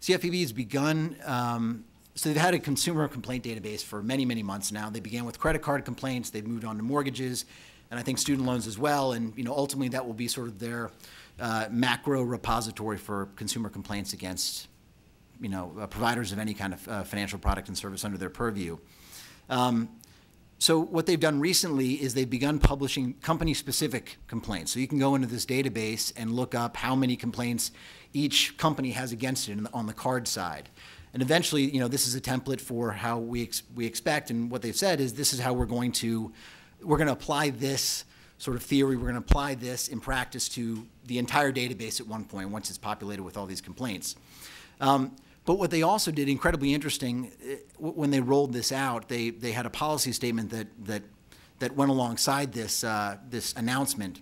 CFPB has begun, so they've had a consumer complaint database for many, many months now. They began with credit card complaints, they've moved on to mortgages, and I think student loans as well, and ultimately that will be sort of their macro repository for consumer complaints against providers of any kind of financial product and service under their purview. So what they've done recently is they've begun publishing company-specific complaints. So you can go into this database and look up how many complaints each company has against it on the card side. And eventually, this is a template for how we expect, and what they've said is this is how we're going to apply this sort of theory, we're going to apply this in practice to the entire database at one point, once it's populated with all these complaints. But what they also did, incredibly interesting, when they rolled this out, they had a policy statement that went alongside this, this announcement,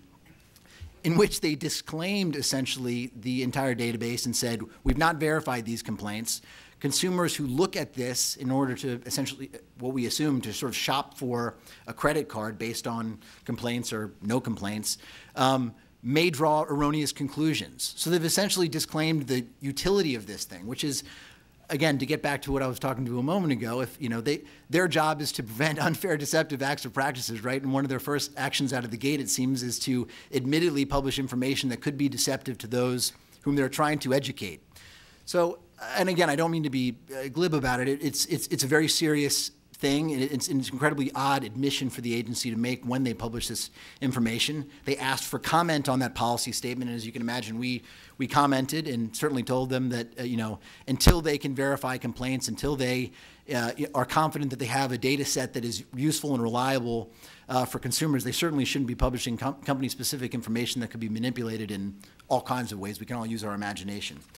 in which they disclaimed essentially the entire database and said, we've not verified these complaints. Consumers who look at this in order to essentially, what we assume, to sort of shop for a credit card based on complaints or no complaints, may draw erroneous conclusions. So they've essentially disclaimed the utility of this thing, which is, again, to get back to what I was talking to a moment ago, if their job is to prevent unfair, deceptive acts or practices, right? And one of their first actions out of the gate, it seems, is to admittedly publish information that could be deceptive to those whom they're trying to educate. So, and again, I don't mean to be glib about it. It's a very serious thing. It's an incredibly odd admission for the agency to make when they publish this information. They asked for comment on that policy statement, and as you can imagine, we commented and certainly told them that until they can verify complaints, until they are confident that they have a data set that is useful and reliable for consumers, they certainly shouldn't be publishing company-specific information that could be manipulated in all kinds of ways. We can all use our imagination.